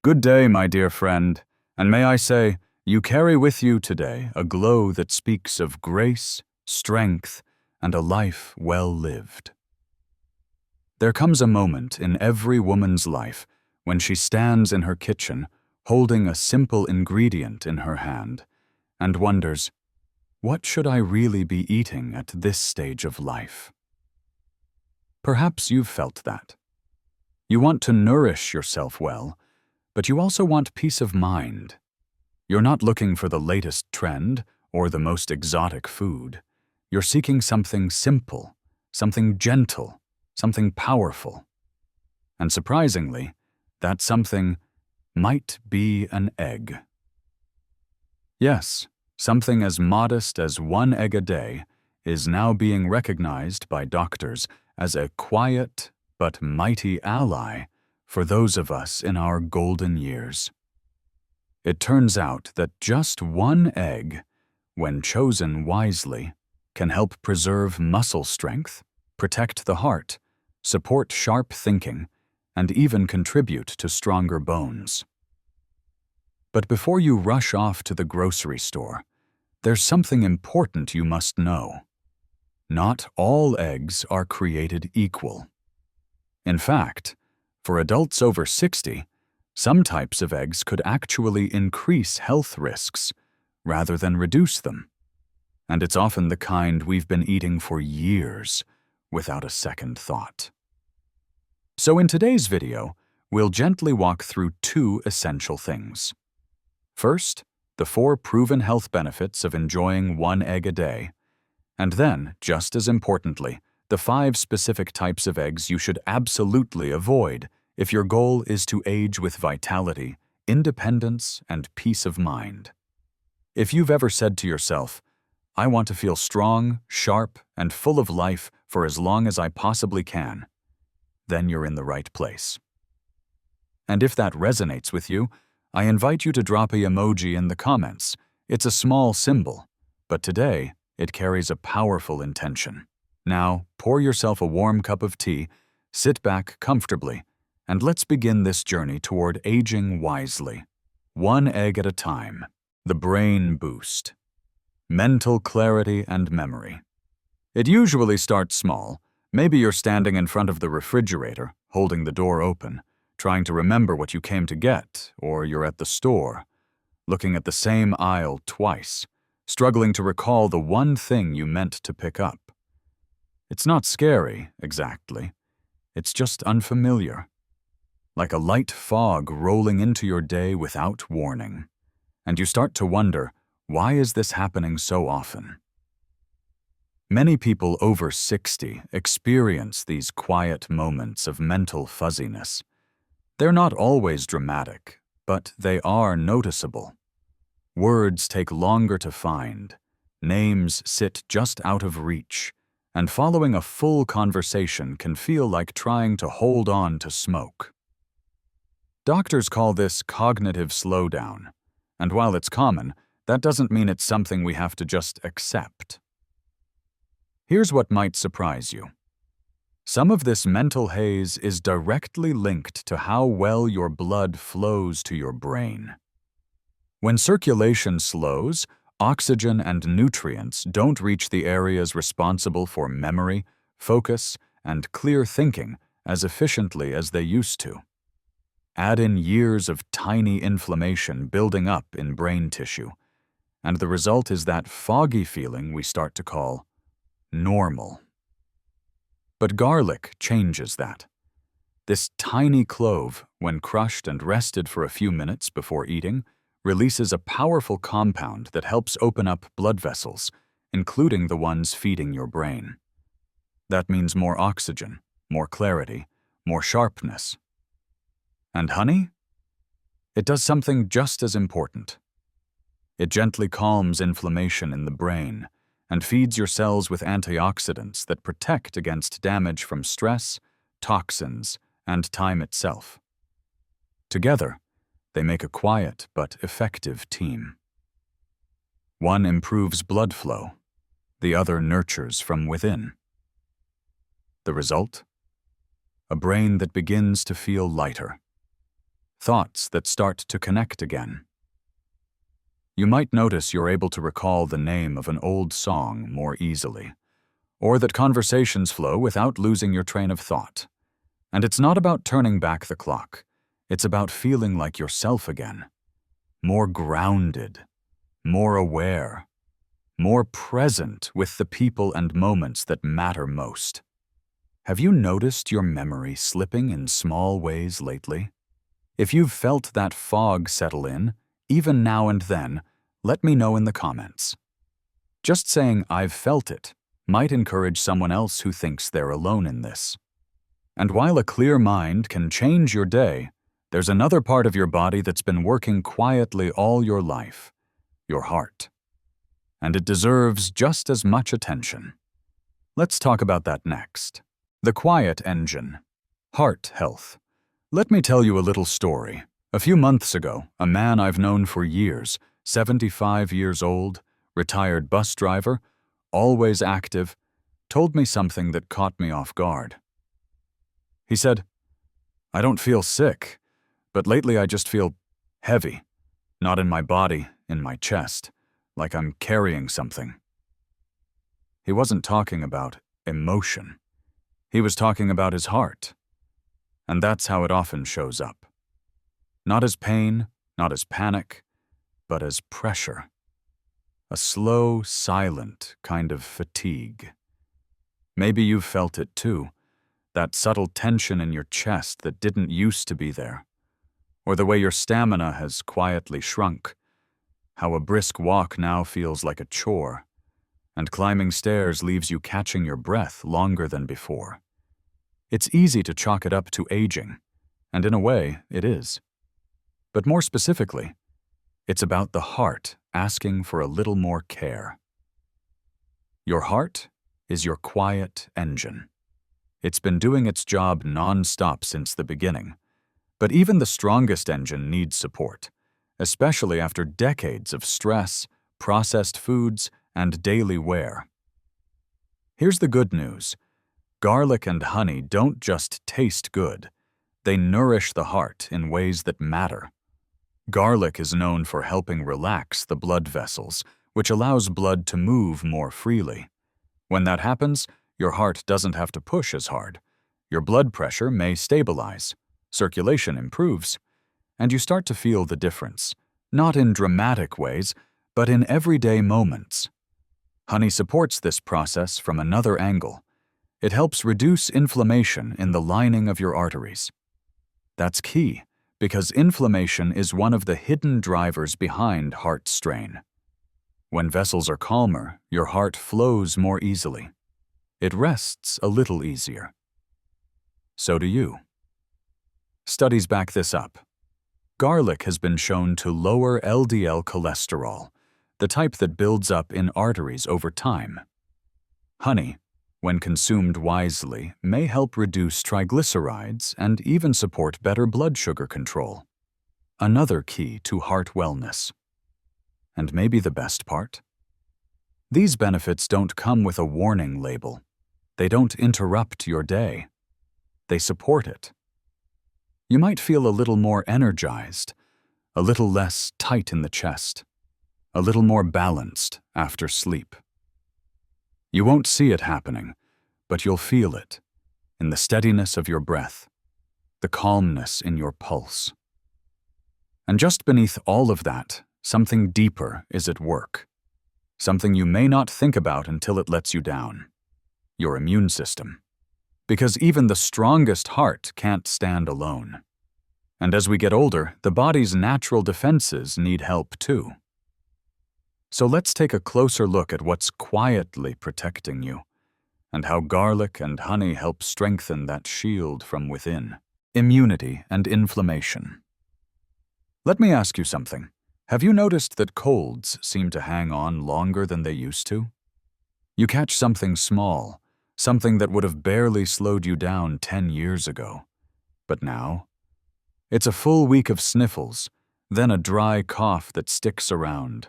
Good day, my dear friend, and may I say, you carry with you today a glow that speaks of grace, strength, and a life well lived. There comes a moment in every woman's life when she stands in her kitchen holding a simple ingredient in her hand and wonders, what should I really be eating at this stage of life? Perhaps you've felt that. You want to nourish yourself well, but you also want peace of mind. You're not looking for the latest trend or the most exotic food. You're seeking something simple, something gentle, something powerful. And surprisingly, that something might be an egg. Yes, something as modest as 1 egg a day is now being recognized by doctors as a quiet but mighty ally for those of us in our golden years. It turns out that just 1 egg, when chosen wisely, can help preserve muscle strength, protect the heart, support sharp thinking, and even contribute to stronger bones. But before you rush off to the grocery store, there's something important you must know. Not all eggs are created equal. In fact, for adults over 60, some types of eggs could actually increase health risks rather than reduce them. And it's often the kind we've been eating for years without a second thought. So in today's video, we'll gently walk through 2 essential things. First, the 4 proven health benefits of enjoying 1 egg a day. And then, just as importantly, the 5 specific types of eggs you should absolutely avoid if your goal is to age with vitality, independence, and peace of mind. If you've ever said to yourself, I want to feel strong, sharp, and full of life for as long as I possibly can, then you're in the right place. And if that resonates with you, I invite you to drop an emoji in the comments. It's a small symbol, but today it carries a powerful intention. Now, pour yourself a warm cup of tea, sit back comfortably, and let's begin this journey toward aging wisely. 1 egg at a time. The brain boost. Mental clarity and memory. It usually starts small. Maybe you're standing in front of the refrigerator, holding the door open, trying to remember what you came to get, or you're at the store, looking at the same aisle twice, struggling to recall the one thing you meant to pick up. It's not scary, exactly. It's just unfamiliar. Like a light fog rolling into your day without warning. And you start to wonder, why is this happening so often? Many people over 60 experience these quiet moments of mental fuzziness. They're not always dramatic, but they are noticeable. Words take longer to find, names sit just out of reach, and following a full conversation can feel like trying to hold on to smoke. Doctors call this cognitive slowdown, and while it's common, that doesn't mean it's something we have to just accept. Here's what might surprise you. Some of this mental haze is directly linked to how well your blood flows to your brain. When circulation slows, oxygen and nutrients don't reach the areas responsible for memory, focus, and clear thinking as efficiently as they used to. Add in years of tiny inflammation building up in brain tissue, and the result is that foggy feeling we start to call normal. But garlic changes that. This tiny clove, when crushed and rested for a few minutes before eating, releases a powerful compound that helps open up blood vessels, including the ones feeding your brain. That means more oxygen, more clarity, more sharpness. And honey? It does something just as important. It gently calms inflammation in the brain and feeds your cells with antioxidants that protect against damage from stress, toxins, and time itself. Together, they make a quiet but effective team. One improves blood flow, the other nurtures from within. The result? A brain that begins to feel lighter, thoughts that start to connect again. You might notice you're able to recall the name of an old song more easily, or that conversations flow without losing your train of thought. And it's not about turning back the clock. It's about feeling like yourself again. More grounded, more aware, more present with the people and moments that matter most. Have you noticed your memory slipping in small ways lately? If you've felt that fog settle in, even now and then, let me know in the comments. Just saying "I've felt it" might encourage someone else who thinks they're alone in this. And while a clear mind can change your day, there's another part of your body that's been working quietly all your life, your heart. And it deserves just as much attention. Let's talk about that next. The quiet engine. Heart health. Let me tell you a little story. A few months ago, a man I've known for years, 75 years old, retired bus driver, always active, told me something that caught me off guard. He said, "I don't feel sick, but lately I just feel heavy. Not in my body, in my chest, like I'm carrying something." He wasn't talking about emotion. He was talking about his heart. And that's how it often shows up. Not as pain, not as panic, but as pressure. A slow, silent kind of fatigue. Maybe you've felt it too, that subtle tension in your chest that didn't used to be there, or the way your stamina has quietly shrunk, how a brisk walk now feels like a chore, and climbing stairs leaves you catching your breath longer than before. It's easy to chalk it up to aging, and in a way, it is. But more specifically, it's about the heart asking for a little more care. Your heart is your quiet engine. It's been doing its job non-stop since the beginning, but even the strongest engine needs support, especially after decades of stress, processed foods, and daily wear. Here's the good news. Garlic and honey don't just taste good. They nourish the heart in ways that matter. Garlic is known for helping relax the blood vessels, which allows blood to move more freely. When that happens, your heart doesn't have to push as hard. Your blood pressure may stabilize, circulation improves, and you start to feel the difference, not in dramatic ways, but in everyday moments. Honey supports this process from another angle. It helps reduce inflammation in the lining of your arteries. That's key, because inflammation is one of the hidden drivers behind heart strain. When vessels are calmer, your heart flows more easily. It rests a little easier. So do you. Studies back this up. Garlic has been shown to lower LDL cholesterol, the type that builds up in arteries over time. Honey, when consumed wisely, may help reduce triglycerides and even support better blood sugar control. Another key to heart wellness. And maybe the best part? These benefits don't come with a warning label. They don't interrupt your day. They support it. You might feel a little more energized, a little less tight in the chest, a little more balanced after sleep. You won't see it happening, but you'll feel it in the steadiness of your breath, the calmness in your pulse. And just beneath all of that, something deeper is at work, something you may not think about until it lets you down: your immune system. Because even the strongest heart can't stand alone. And as we get older, the body's natural defenses need help too. So let's take a closer look at what's quietly protecting you, and how garlic and honey help strengthen that shield from within. Immunity and inflammation. Let me ask you something. Have you noticed that colds seem to hang on longer than they used to? You catch something small, something that would have barely slowed you down 10 years ago. But now, it's a full week of sniffles, then a dry cough that sticks around,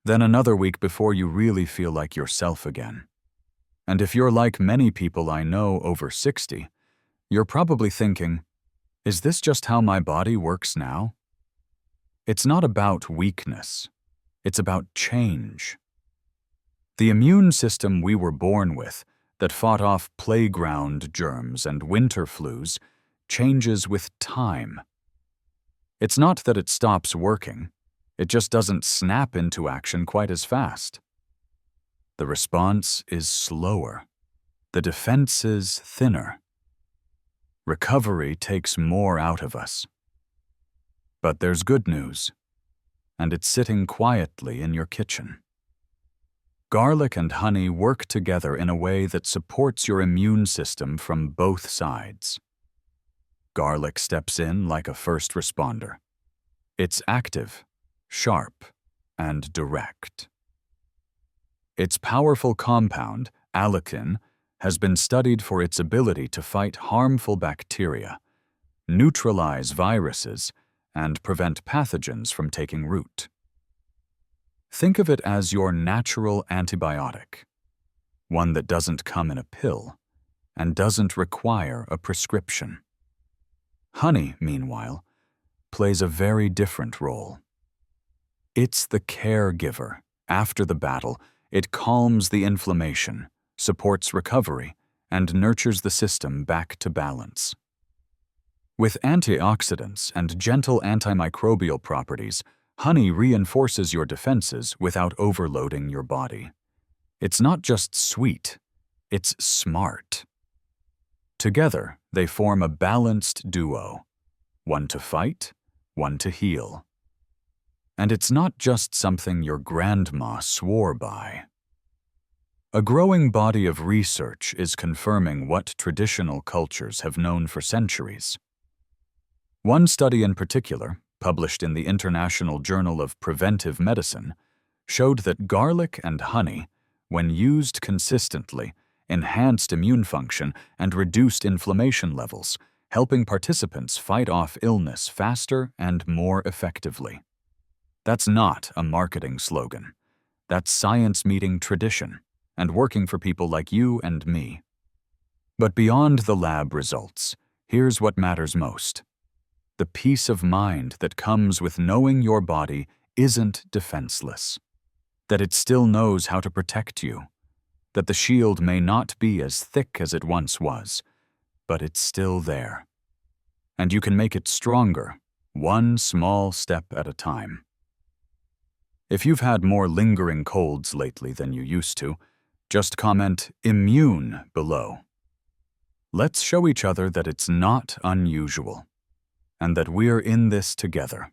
then another week before you really feel like yourself again. And if you're like many people I know over 60, you're probably thinking, Is this just how my body works now? It's not about weakness. It's about change. The immune system we were born with, that fought off playground germs and winter flus, changes with time. It's not that it stops working. It just doesn't snap into action quite as fast. The response is slower. The defenses thinner. Recovery takes more out of us. But there's good news, and it's sitting quietly in your kitchen. Garlic and honey work together in a way that supports your immune system from both sides. Garlic steps in like a first responder. It's active, sharp, and direct. Its powerful compound, allicin, has been studied for its ability to fight harmful bacteria, neutralize viruses, and prevent pathogens from taking root. Think of it as your natural antibiotic, one that doesn't come in a pill and doesn't require a prescription. Honey, meanwhile, plays a very different role. It's the caregiver. After the battle, it calms the inflammation, supports recovery, and nurtures the system back to balance. With antioxidants and gentle antimicrobial properties, honey reinforces your defenses without overloading your body. It's not just sweet, it's smart. Together, they form a balanced duo, one to fight, one to heal. And it's not just something your grandma swore by. A growing body of research is confirming what traditional cultures have known for centuries. One study in particular, published in the International Journal of Preventive Medicine, showed that garlic and honey, when used consistently, enhanced immune function and reduced inflammation levels, helping participants fight off illness faster and more effectively. That's not a marketing slogan. That's science meeting tradition and working for people like you and me. But beyond the lab results, here's what matters most. The peace of mind that comes with knowing your body isn't defenseless, that it still knows how to protect you, that the shield may not be as thick as it once was, but it's still there. And you can make it stronger, one small step at a time. If you've had more lingering colds lately than you used to, just comment "immune" below. Let's show each other that it's not unusual, and that we're in this together.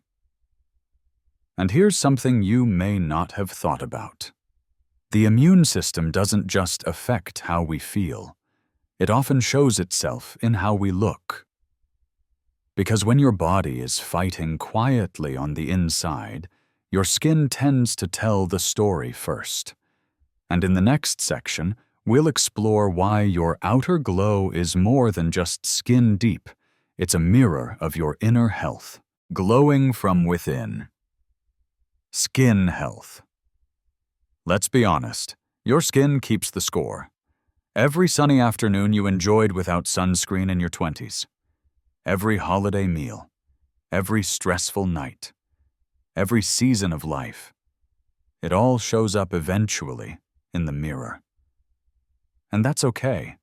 And here's something you may not have thought about. The immune system doesn't just affect how we feel. It often shows itself in how we look. Because when your body is fighting quietly on the inside, your skin tends to tell the story first. And in the next section, we'll explore why your outer glow is more than just skin deep. It's a mirror of your inner health, glowing from within. Skin health. Let's be honest, your skin keeps the score. Every sunny afternoon you enjoyed without sunscreen in your 20s. Every holiday meal. Every stressful night. Every season of life. It all shows up eventually in the mirror. And that's okay,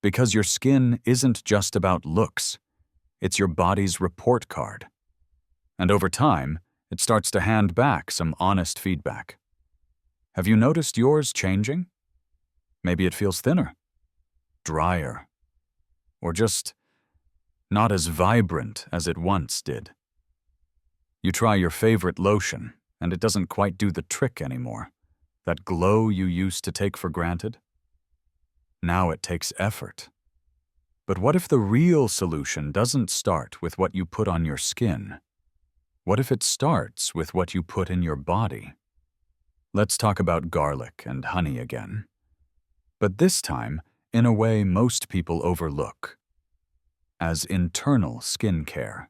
because your skin isn't just about looks. It's your body's report card. And over time, it starts to hand back some honest feedback. Have you noticed yours changing? Maybe it feels thinner, drier, or just not as vibrant as it once did. You try your favorite lotion, and it doesn't quite do the trick anymore. That glow you used to take for granted? Now it takes effort. But what if the real solution doesn't start with what you put on your skin? What if it starts with what you put in your body? Let's talk about garlic and honey again. But this time, in a way most people overlook. As internal skincare.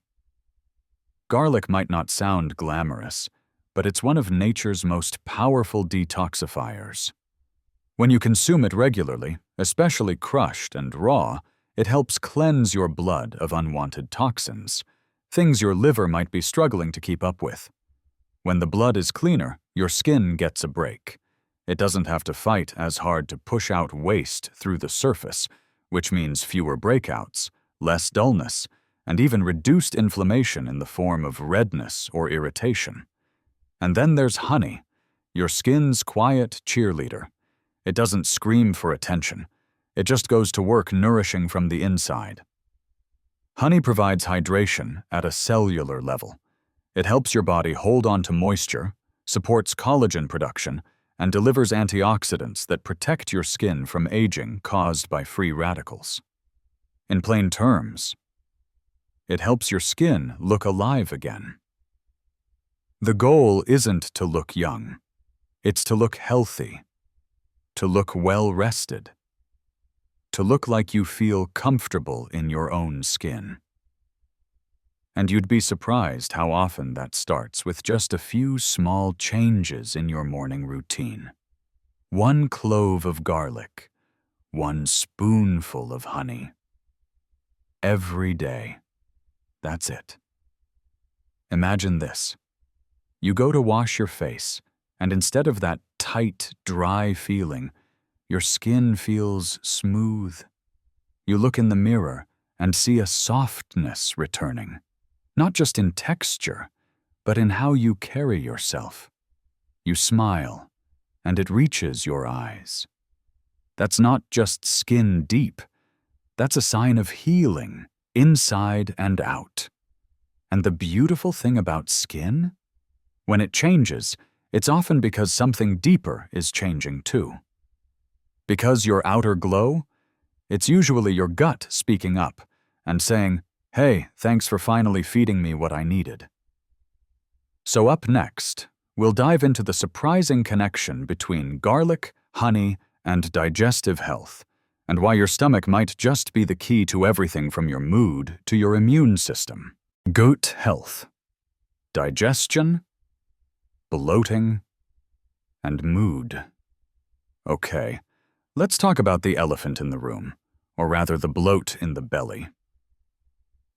Garlic might not sound glamorous, but it's one of nature's most powerful detoxifiers. When you consume it regularly, especially crushed and raw, It helps cleanse your blood of unwanted toxins, things your liver might be struggling to keep up with. When the blood is cleaner, your skin gets a break. It doesn't have to fight as hard to push out waste through the surface, which means fewer breakouts, less dullness, and even reduced inflammation in the form of redness or irritation. And then there's honey, your skin's quiet cheerleader. It doesn't scream for attention. It just goes to work nourishing from the inside. Honey provides hydration at a cellular level. It helps your body hold on to moisture, supports collagen production, and delivers antioxidants that protect your skin from aging caused by free radicals. In plain terms, it helps your skin look alive again. The goal isn't to look young. It's to look healthy, to look well-rested, to look like you feel comfortable in your own skin. And you'd be surprised how often that starts with just a few small changes in your morning routine. 1 clove of garlic, 1 spoonful of honey. Every day. That's it. Imagine this. You go to wash your face, and instead of that tight, dry feeling, your skin feels smooth. You look in the mirror and see a softness returning. Not just in texture, but in how you carry yourself. You smile, and it reaches your eyes. That's not just skin deep. That's a sign of healing, inside and out. And the beautiful thing about skin? When it changes, it's often because something deeper is changing too. Because your outer glow? It's usually your gut speaking up and saying, "Hey, thanks for finally feeding me what I needed." So up next, we'll dive into the surprising connection between garlic, honey, and digestive health, and why your stomach might just be the key to everything from your mood to your immune system. Gut health, digestion, bloating, and mood. Okay, let's talk about the elephant in the room, or rather the bloat in the belly.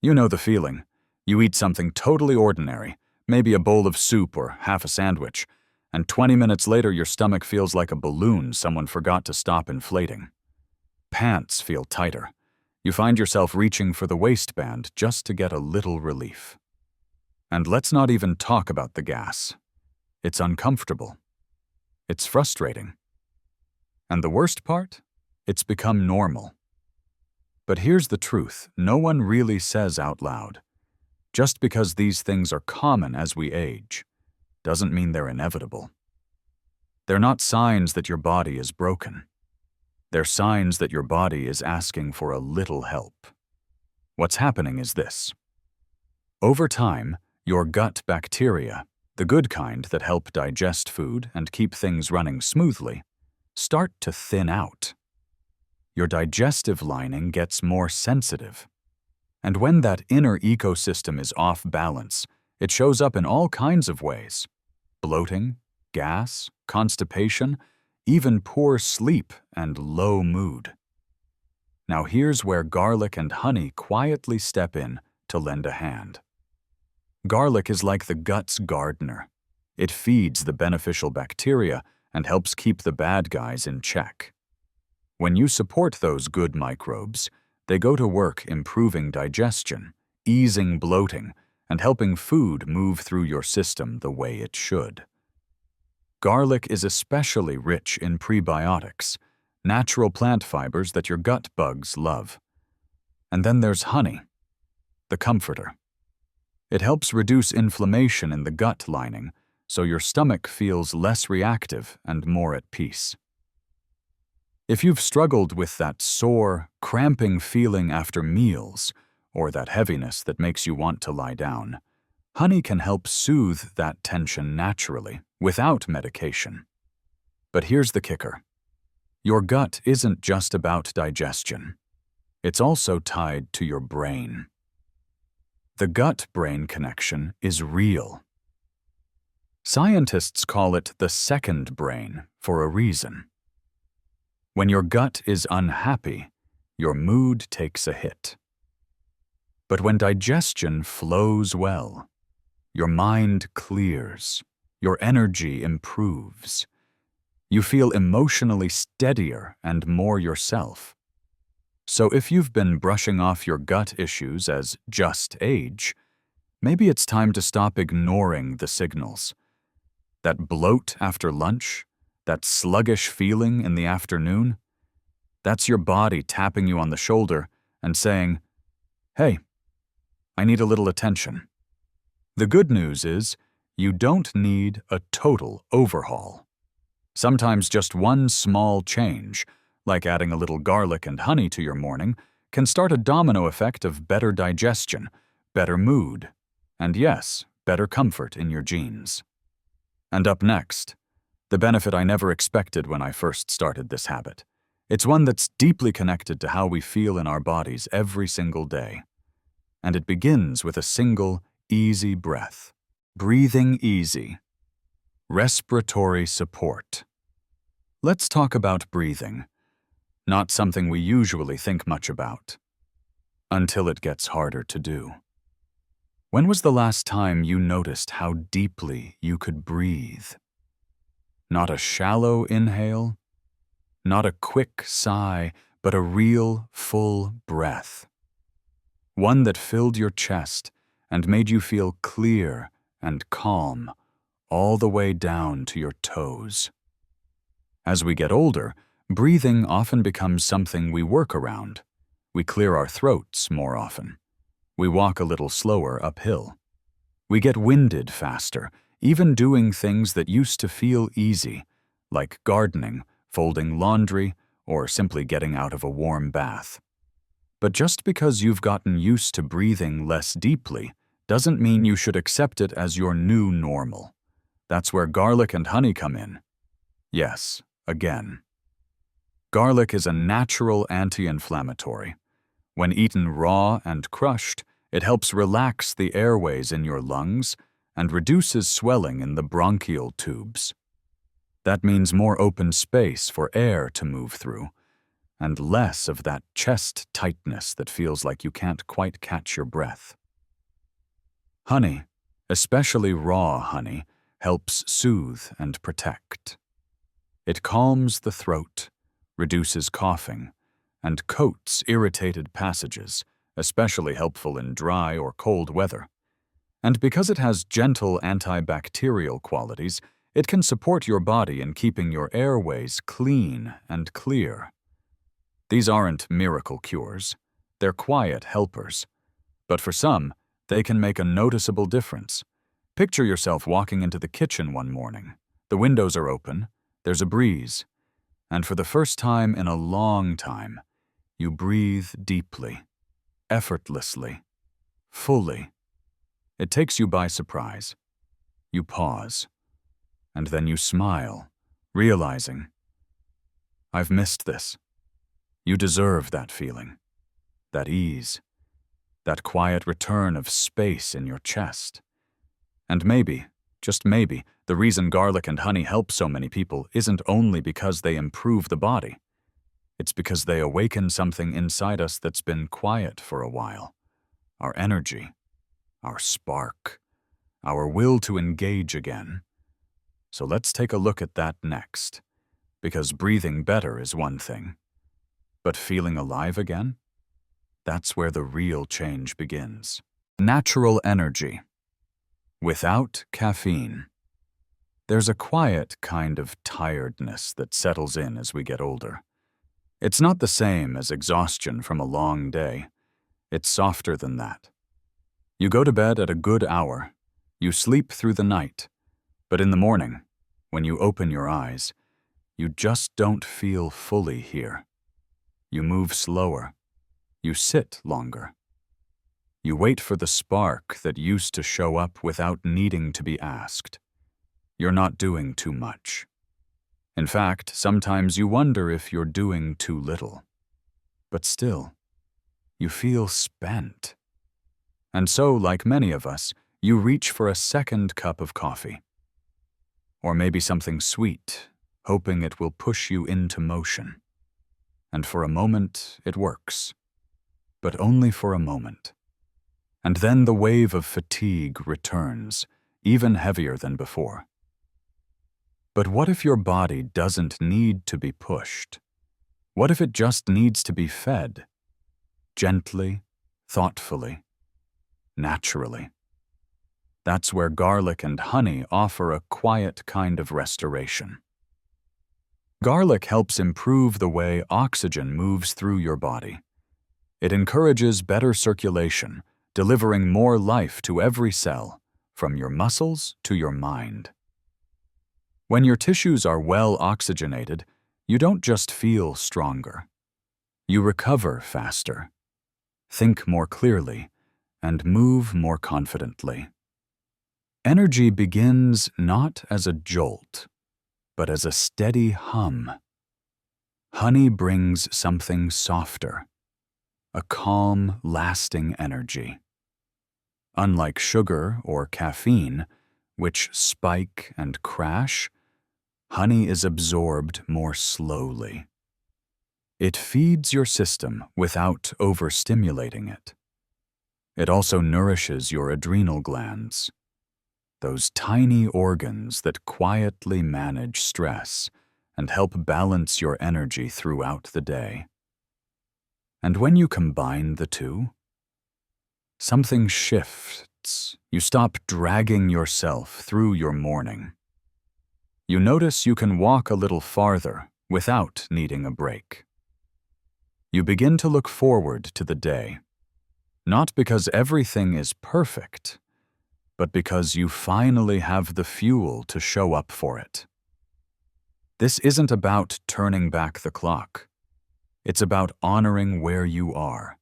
You know the feeling. You eat something totally ordinary, maybe a bowl of soup or half a sandwich, and 20 minutes later your stomach feels like a balloon someone forgot to stop inflating. Pants feel tighter. You find yourself reaching for the waistband just to get a little relief. And let's not even talk about the gas. It's uncomfortable. It's frustrating. And the worst part? It's become normal. But here's the truth no one really says out loud. Just because these things are common as we age, doesn't mean they're inevitable. They're not signs that your body is broken. They're signs that your body is asking for a little help. What's happening is this. Over time, your gut bacteria, the good kind that help digest food and keep things running smoothly, start to thin out. Your digestive lining gets more sensitive. And when that inner ecosystem is off balance, it shows up in all kinds of ways. Bloating, gas, constipation, even poor sleep and low mood. Now here's where garlic and honey quietly step in to lend a hand. Garlic is like the gut's gardener. It feeds the beneficial bacteria and helps keep the bad guys in check. When you support those good microbes, they go to work improving digestion, easing bloating, and helping food move through your system the way it should. Garlic is especially rich in prebiotics, natural plant fibers that your gut bugs love. And then there's honey, the comforter. It helps reduce inflammation in the gut lining, so your stomach feels less reactive and more at peace. If you've struggled with that sore, cramping feeling after meals, or that heaviness that makes you want to lie down, honey can help soothe that tension naturally, without medication. But here's the kicker. Your gut isn't just about digestion. It's also tied to your brain. The gut-brain connection is real. Scientists call it the second brain for a reason. When your gut is unhappy, your mood takes a hit. But when digestion flows well, your mind clears, your energy improves. You feel emotionally steadier and more yourself. So if you've been brushing off your gut issues as just age, maybe it's time to stop ignoring the signals. That bloat after lunch, that sluggish feeling in the afternoon, that's your body tapping you on the shoulder and saying, "Hey, I need a little attention." The good news is, you don't need a total overhaul. Sometimes just one small change, like adding a little garlic and honey to your morning, can start a domino effect of better digestion, better mood, and yes, better comfort in your jeans. And up next, the benefit I never expected when I first started this habit. It's one that's deeply connected to how we feel in our bodies every single day. And it begins with a single, easy breath. Breathing easy. Respiratory support. Let's talk about breathing. Not something we usually think much about. Until it gets harder to do. When was the last time you noticed how deeply you could breathe? Not a shallow inhale, not a quick sigh, but a real, full breath. One that filled your chest and made you feel clear and calm all the way down to your toes. As we get older, breathing often becomes something we work around. We clear our throats more often. We walk a little slower uphill. We get winded faster, even doing things that used to feel easy, like gardening, folding laundry, or simply getting out of a warm bath. But just because you've gotten used to breathing less deeply doesn't mean you should accept it as your new normal. That's where garlic and honey come in. Yes, again. Garlic is a natural anti-inflammatory. When eaten raw and crushed, it helps relax the airways in your lungs and reduces swelling in the bronchial tubes. That means more open space for air to move through, and less of that chest tightness that feels like you can't quite catch your breath. Honey, especially raw honey, helps soothe and protect. It calms the throat, reduces coughing, and coats irritated passages, especially helpful in dry or cold weather. And because it has gentle antibacterial qualities, it can support your body in keeping your airways clean and clear. These aren't miracle cures. They're quiet helpers. But for some, they can make a noticeable difference. Picture yourself walking into the kitchen one morning. The windows are open, there's a breeze, and for the first time in a long time, you breathe deeply, effortlessly, fully. It takes you by surprise. You pause, and then you smile, realizing, I've missed this. You deserve that feeling, that ease, that quiet return of space in your chest. And maybe, just maybe, the reason garlic and honey help so many people isn't only because they improve the body. It's because they awaken something inside us that's been quiet for a while. Our energy, our spark, our will to engage again. So let's take a look at that next. Because breathing better is one thing. But feeling alive again? That's where the real change begins. Natural energy. Without caffeine. There's a quiet kind of tiredness that settles in as we get older. It's not the same as exhaustion from a long day. It's softer than that. You go to bed at a good hour. You sleep through the night. But in the morning, when you open your eyes, you just don't feel fully here. You move slower. You sit longer. You wait for the spark that used to show up without needing to be asked. You're not doing too much. In fact, sometimes you wonder if you're doing too little. But still, you feel spent. And so, like many of us, you reach for a second cup of coffee. Or maybe something sweet, hoping it will push you into motion. and for a moment it works. But only for a moment. And then the wave of fatigue returns, even heavier than before. But what if your body doesn't need to be pushed? What if it just needs to be fed? Gently, thoughtfully, naturally. That's where garlic and honey offer a quiet kind of restoration. Garlic helps improve the way oxygen moves through your body. It encourages better circulation, delivering more life to every cell, from your muscles to your mind. When your tissues are well oxygenated, you don't just feel stronger. You recover faster, think more clearly, and move more confidently. Energy begins not as a jolt, but as a steady hum. Honey brings something softer, a calm, lasting energy. Unlike sugar or caffeine, which spike and crash, honey is absorbed more slowly. It feeds your system without overstimulating it. It also nourishes your adrenal glands, those tiny organs that quietly manage stress and help balance your energy throughout the day. And when you combine the two, something shifts. You stop dragging yourself through your morning. You notice you can walk a little farther without needing a break. You begin to look forward to the day, not because everything is perfect, but because you finally have the fuel to show up for it. This isn't about turning back the clock. It's about honoring where you are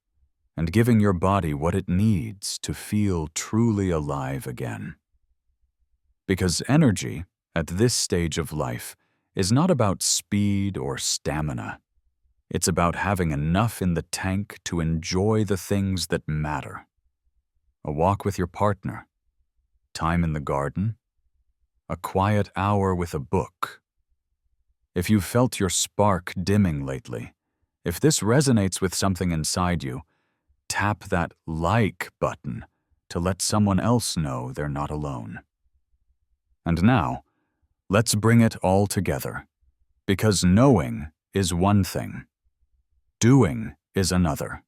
and giving your body what it needs to feel truly alive again. Because energy, at this stage of life, is not about speed or stamina. It's about having enough in the tank to enjoy the things that matter. A walk with your partner, time in the garden, a quiet hour with a book. If you've felt your spark dimming lately, if this resonates with something inside you, tap that like button to let someone else know they're not alone. And now, let's bring it all together, because knowing is one thing, doing is another.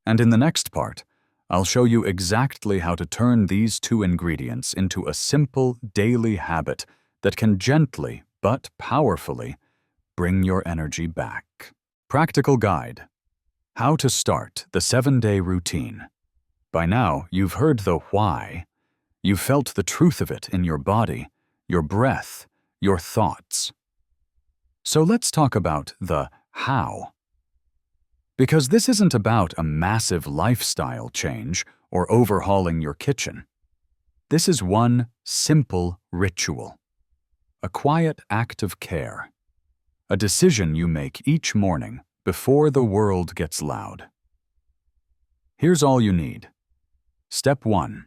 And in the next part, I'll show you exactly how to turn these two ingredients into a simple daily habit that can gently but powerfully bring your energy back. Practical guide: how to start the 7-day routine. By now, you've heard the why. You've felt the truth of it in your body, your breath, your thoughts. So let's talk about the how. Because this isn't about a massive lifestyle change or overhauling your kitchen. This is one simple ritual, a quiet act of care, a decision you make each morning before the world gets loud. Here's all you need. Step 1.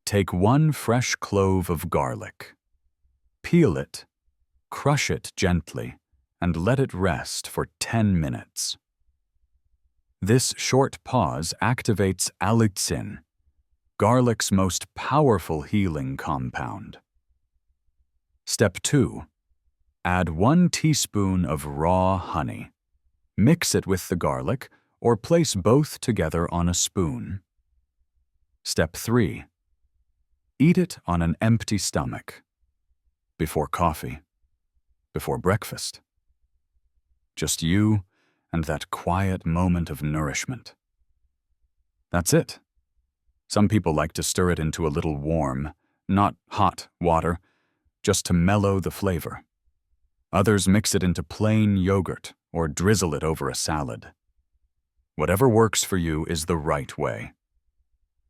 Take 1 fresh clove of garlic. Peel it, crush it gently, and let it rest for 10 minutes. This short pause activates allicin, garlic's most powerful healing compound. Step 2. Add 1 teaspoon of raw honey. Mix it with the garlic or place both together on a spoon. Step 3. Eat it on an empty stomach. Before coffee. Before breakfast. Just you and that quiet moment of nourishment. That's it. Some people like to stir it into a little warm, not hot water, just to mellow the flavor. Others mix it into plain yogurt or drizzle it over a salad. Whatever works for you is the right way.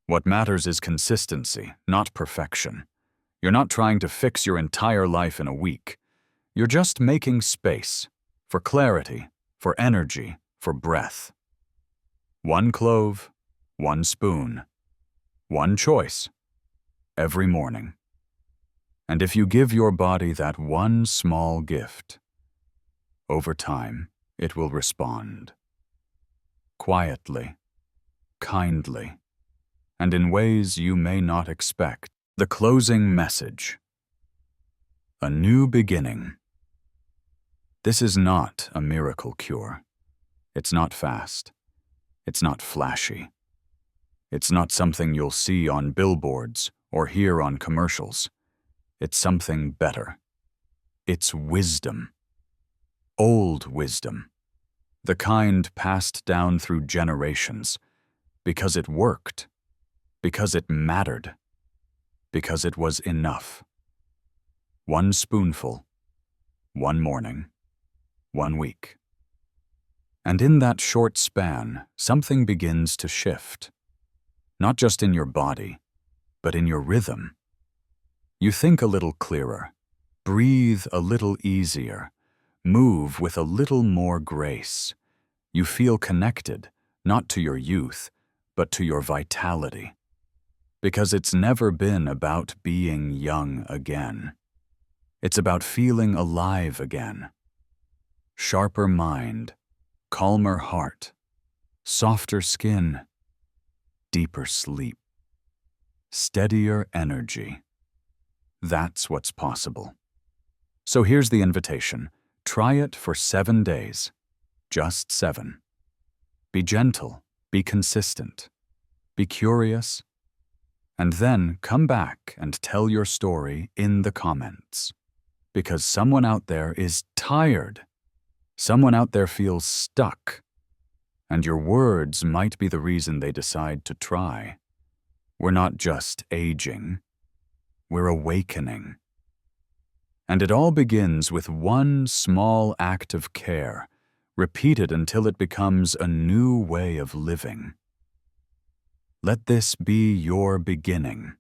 What matters is consistency, not perfection. You're not trying to fix your entire life in a week. You're just making space for clarity, for energy, for breath. 1 clove, 1 spoon, 1 choice, every morning. And if you give your body that one small gift, over time, it will respond. Quietly, kindly, and in ways you may not expect. The closing message. A new beginning. This is not a miracle cure. It's not fast. It's not flashy. It's not something you'll see on billboards or hear on commercials. It's something better. It's wisdom. Old wisdom. The kind passed down through generations. Because it worked. Because it mattered. Because it was enough. One spoonful. One morning. 1 week. And in that short span, something begins to shift. Not just in your body, but in your rhythm. You think a little clearer, breathe a little easier, move with a little more grace. You feel connected, not to your youth, but to your vitality. Because it's never been about being young again. It's about feeling alive again. Sharper mind, calmer heart, softer skin, deeper sleep, steadier energy. That's what's possible. So here's the invitation. Try it for 7 days. Just 7. Be gentle, be consistent, be curious, and then come back and tell your story in the comments. Because someone out there is tired. Someone out there feels stuck. And your words might be the reason they decide to try. We're not just aging. We're awakening. And it all begins with one small act of care, repeated until it becomes a new way of living. Let this be your beginning.